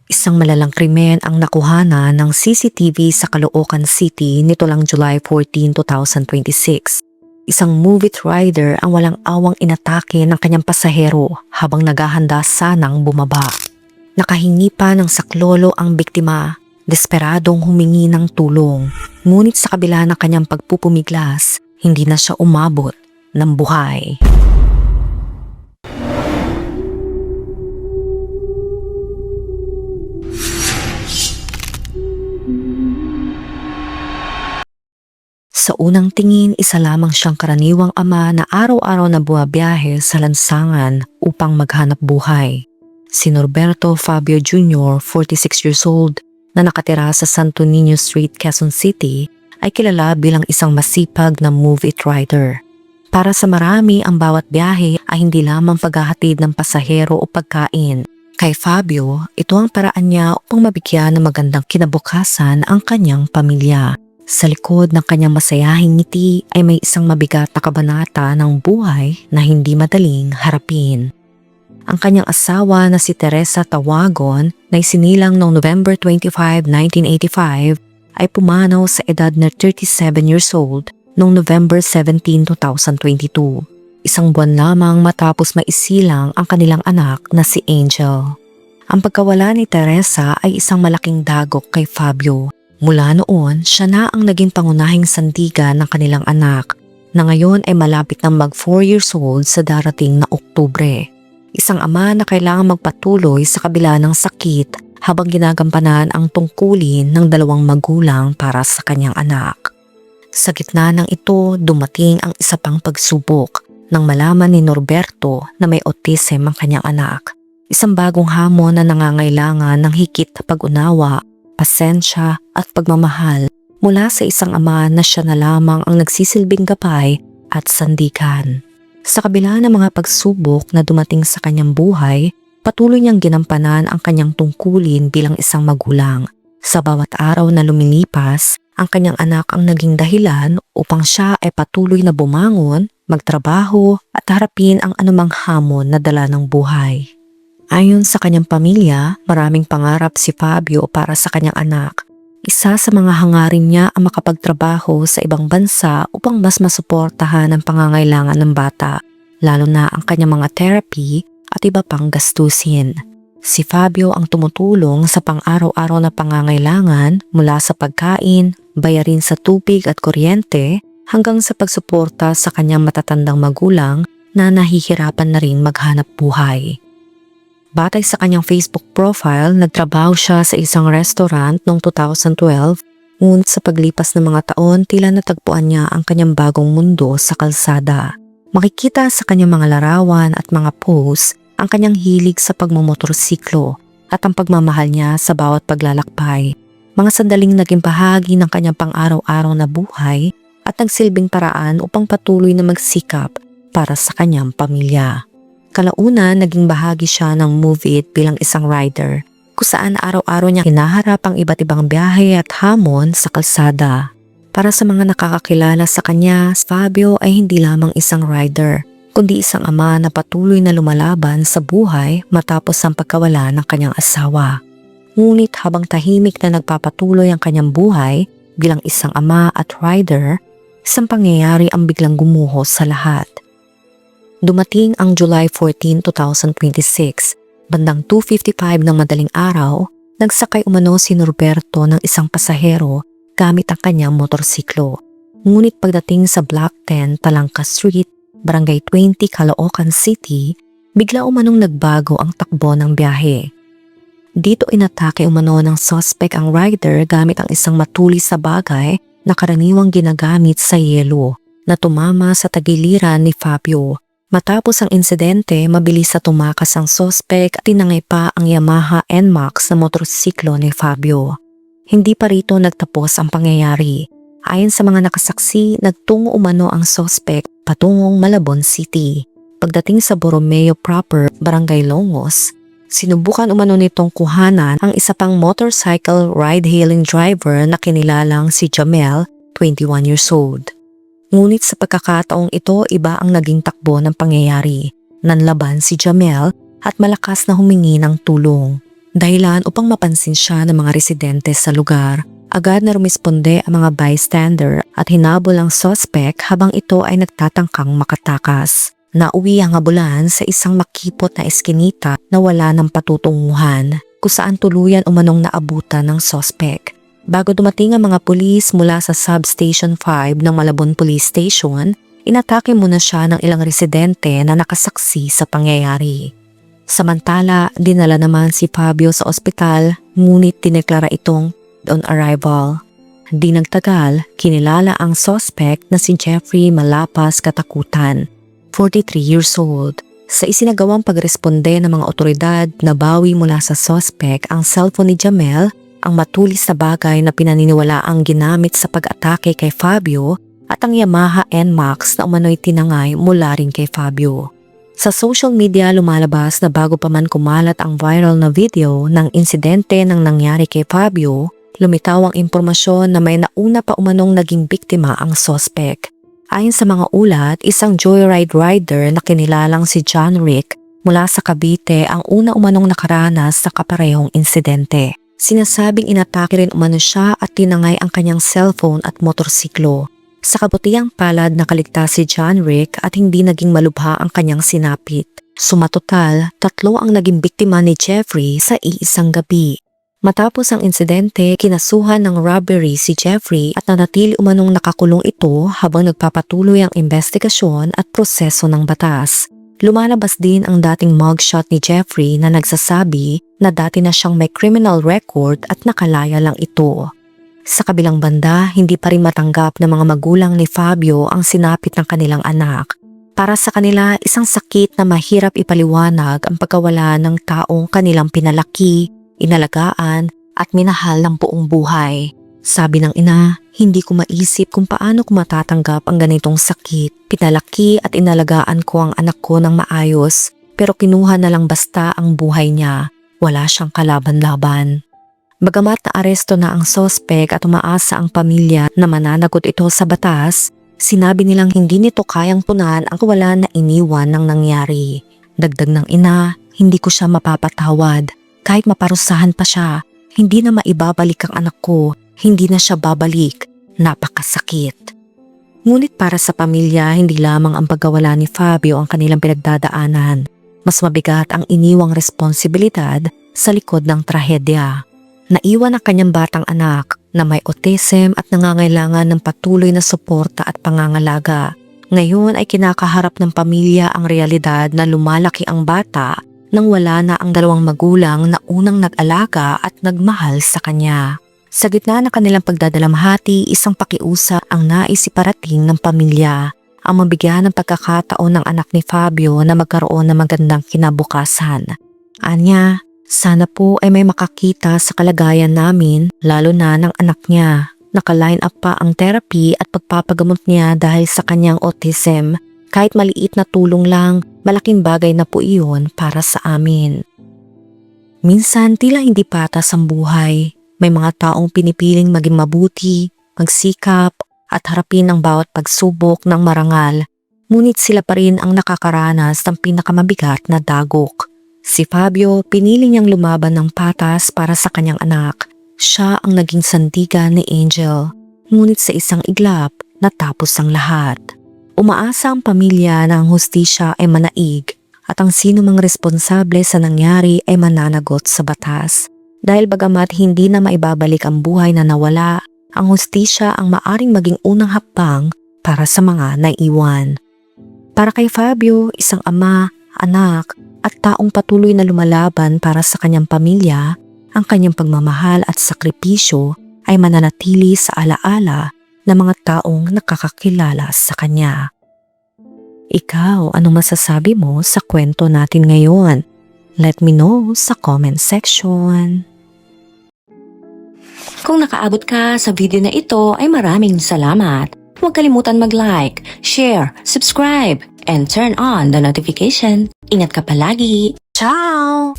Isang malalang krimen ang nakuhana ng CCTV sa Caloocan City nito lang July 14, 2026. Isang movie rider ang walang awang inatake ng kanyang pasahero habang naghahanda sanang bumaba. Nakahingi pa ng saklolo ang biktima, desperadong humingi ng tulong. Ngunit sa kabila ng kanyang pagpupumiglas, hindi na siya umabot ng buhay. Sa unang tingin, isa lamang siyang karaniwang ama na araw-araw na bumabiyahe sa lansangan upang maghanap buhay. Si Norberto Fabio Jr., 46 years old, na nakatira sa Santo Niño Street, Quezon City, ay kilala bilang isang masipag na movie rider. Para sa marami, ang bawat biyahe ay hindi lamang paghahatid ng pasahero o pagkain. Kay Fabio, ito ang paraan niya upang mabigyan ng magandang kinabukasan ang kanyang pamilya. Sa likod ng kanyang masayahing ngiti ay may isang mabigat na kabanata ng buhay na hindi madaling harapin. Ang kanyang asawa na si Teresa Tawagon na isinilang noong November 25, 1985 ay pumanaw sa edad na 37 years old noong November 17, 2022. Isang buwan lamang matapos maisilang ang kanilang anak na si Angel. Ang pagkawala ni Teresa ay isang malaking dagok kay Fabio. Mula noon, siya na ang naging pangunahing sandigan ng kanilang anak na ngayon ay malapit ng mag 4 years old sa darating na Oktubre. Isang ama na kailangang magpatuloy sa kabila ng sakit habang ginagampanan ang tungkulin ng dalawang magulang para sa kanyang anak. Sa gitna ng ito, dumating ang isa pang pagsubok nang malaman ni Norberto na may autism ang kanyang anak. Isang bagong hamon na nangangailangan ng higit na pag-unawa, pasensya at pagmamahal mula sa isang ama na siya na lamang ang nagsisilbing gabay at sandigan. Sa kabila ng mga pagsubok na dumating sa kanyang buhay, patuloy niyang ginampanan ang kanyang tungkulin bilang isang magulang. Sa bawat araw na lumilipas, ang kanyang anak ang naging dahilan upang siya ay patuloy na bumangon, magtrabaho at harapin ang anumang hamon na dala ng buhay. Ayon sa kanyang pamilya, maraming pangarap si Fabio para sa kanyang anak. Isa sa mga hangarin niya ang makapagtrabaho sa ibang bansa upang mas masuportahan ang pangangailangan ng bata, lalo na ang kanyang mga therapy at iba pang gastusin. Si Fabio ang tumutulong sa pang-araw-araw na pangangailangan mula sa pagkain, bayarin sa tubig at kuryente hanggang sa pagsuporta sa kanyang matatandang magulang na nahihirapan na rin maghanap buhay. Batay sa kanyang Facebook profile, nagtrabaho siya sa isang restaurant noong 2012, ngunit sa paglipas ng mga taon tila natagpuan niya ang kanyang bagong mundo sa kalsada. Makikita sa kanyang mga larawan at mga posts ang kanyang hilig sa pagmumotorsiklo at ang pagmamahal niya sa bawat paglalakbay. Mga sandaling naging bahagi ng kanyang pang-araw-araw na buhay at nagsilbing paraan upang patuloy na magsikap para sa kanyang pamilya. Kalaunan, naging bahagi siya ng Move It bilang isang rider, kung saan araw-araw niya hinaharap ang iba't ibang biyahe at hamon sa kalsada. Para sa mga nakakakilala sa kanya, Fabio ay hindi lamang isang rider, kundi isang ama na patuloy na lumalaban sa buhay matapos ang pagkawala ng kanyang asawa. Ngunit habang tahimik na nagpapatuloy ang kanyang buhay bilang isang ama at rider, isang pangyayari ang biglang gumuhos sa lahat. Dumating ang July 14, 2026. Bandang 2:55 ng madaling araw, nagsakay umano si Norberto ng isang pasahero gamit ang kanyang motorsiklo. Ngunit pagdating sa Block 10 Talangka Street, Barangay 20, Caloocan City, bigla umanong nagbago ang takbo ng biyahe. Dito inatake umano ng suspect ang rider gamit ang isang matulis na bagay na karaniwang ginagamit sa yelo na tumama sa tagiliran ni Fabio. Matapos ang insidente, mabilis na tumakas ang sospek at tinangay pa ang Yamaha NMAX na motorsiklo ni Fabio. Hindi pa rito nagtapos ang pangyayari. Ayon sa mga nakasaksi, nagtungo umano ang sospek patungong Malabon City. Pagdating sa Borromeo proper, Barangay Longos, sinubukan umano nitong kuhanan ang isa pang motorcycle ride-hailing driver na kinilalang si Jamel, 21 years old. Ngunit sa pagkakataong ito, iba ang naging takbo ng pangyayari. Nanlaban si Jamel at malakas na humingi ng tulong. Dahilan upang mapansin siya ng mga residente sa lugar. Agad na rumisponde ang mga bystander at hinabol ang suspect habang ito ay nagtatangkang makatakas. Nauwi ang habulan sa isang makipot na eskinita na wala ng patutunguhan, kung saan tuluyan umanong naabutan ng suspect. Bago dumating ang mga pulis mula sa Substation 5 ng Malabon Police Station, inatake muna siya ng ilang residente na nakasaksi sa pangyayari. Samantala, dinala naman si Fabio sa ospital, ngunit tineklara itong on arrival. Di nagtagal, kinilala ang suspect na si Jeffrey Malapas Katakutan, 43 years old. Sa isinagawang pagresponde ng mga otoridad, nabawi mula sa suspect ang cellphone ni Jamel, ang matulis na bagay na pinaniniwalaang ginamit sa pag-atake kay Fabio at ang Yamaha NMAX na umano'y tinangay mula rin kay Fabio. Sa social media lumalabas na bago pa man kumalat ang viral na video ng insidente ng nangyari kay Fabio, lumitaw ang impormasyon na may nauna pa umanong naging biktima ang suspect. Ayon sa mga ulat, isang joyride rider na kinilalang si John Rick mula sa Cavite ang una umanong nakaranas sa kaparehong insidente. Sinasabing inatake rin umano siya at tinangay ang kanyang cellphone at motorsiklo. Sa kabutihang palad nakaligtas si John Rick at hindi naging malubha ang kanyang sinapit. Sumatotal, 3 ang naging biktima ni Jeffrey sa iisang gabi. Matapos ang insidente, kinasuhan ng robbery si Jeffrey at nanatili umanong nakakulong ito habang nagpapatuloy ang investigasyon at proseso ng batas. Lumalabas din ang dating mugshot ni Jeffrey na nagsasabi na dati na siyang may criminal record at nakalaya lang ito. Sa kabilang banda, hindi pa rin matanggap ng mga magulang ni Fabio ang sinapit ng kanilang anak. Para sa kanila, isang sakit na mahirap ipaliwanag ang pagkawala ng taong kanilang pinalaki, inalagaan at minahal ng buong buhay. Sabi ng ina, hindi ko maisip kung paano ko matatanggap ang ganitong sakit. Pinalaki at inalagaan ko ang anak ko ng maayos, pero kinuha na lang basta ang buhay niya. Wala siyang kalaban-laban. Bagamat naaresto na ang suspect at umaasa ang pamilya na mananagot ito sa batas, sinabi nilang hindi nito kayang punan ang kawalan na iniwan ng nangyari. Dagdag ng ina, hindi ko siya mapapatawad. Kahit maparusahan pa siya, hindi na maibabalik ang anak ko. Hindi na siya babalik. Napakasakit. Ngunit para sa pamilya, hindi lamang ang pagkawala ni Fabio ang kanilang pinagdadaanan. Mas mabigat ang iniwang responsibilidad sa likod ng trahedya. Naiwan ang kanyang batang anak na may autism at nangangailangan ng patuloy na suporta at pangangalaga. Ngayon ay kinakaharap ng pamilya ang realidad na lumalaki ang bata nang wala na ang 2 magulang na unang nag-alaga at nagmahal sa kanya. Sa gitna ng kanilang pagdadalamhati, isang pakiusap ang nais iparating ng pamilya, ang mabigyan ng pagkakataon ng anak ni Fabio na magkaroon ng magandang kinabukasan. Anya, sana po ay may makakita sa kalagayan namin, lalo na ng anak niya. Naka-line up pa ang therapy at pagpapagamot niya dahil sa kanyang autism. Kahit maliit na tulong lang, malaking bagay na po iyon para sa amin. Minsan tila hindi patas ang buhay. May mga taong pinipiling maging mabuti, magsikap at harapin ang bawat pagsubok ng marangal. Ngunit sila pa rin ang nakakaranas ng pinakamabigat na dagok. Si Fabio pinili niyang lumaban ng patas para sa kanyang anak. Siya ang naging sandigan ni Angel. Ngunit sa isang iglap, natapos ang lahat. Umaasa ang pamilya na ang hustisya ay manaig at ang sino mang responsable sa nangyari ay mananagot sa batas. Dahil bagamat hindi na maibabalik ang buhay na nawala, ang hustisya ang maaring maging unang hakbang para sa mga naiwan. Para kay Fabio, isang ama, anak at taong patuloy na lumalaban para sa kanyang pamilya, ang kanyang pagmamahal at sakripisyo ay mananatili sa alaala ng mga taong nakakakilala sa kanya. Ikaw, anong masasabi mo sa kwento natin ngayon? Let me know sa comment section. Kung nakaabot ka sa video na ito ay maraming salamat. Huwag kalimutan mag-like, share, subscribe, and turn on the notification. Ingat ka palagi. Ciao!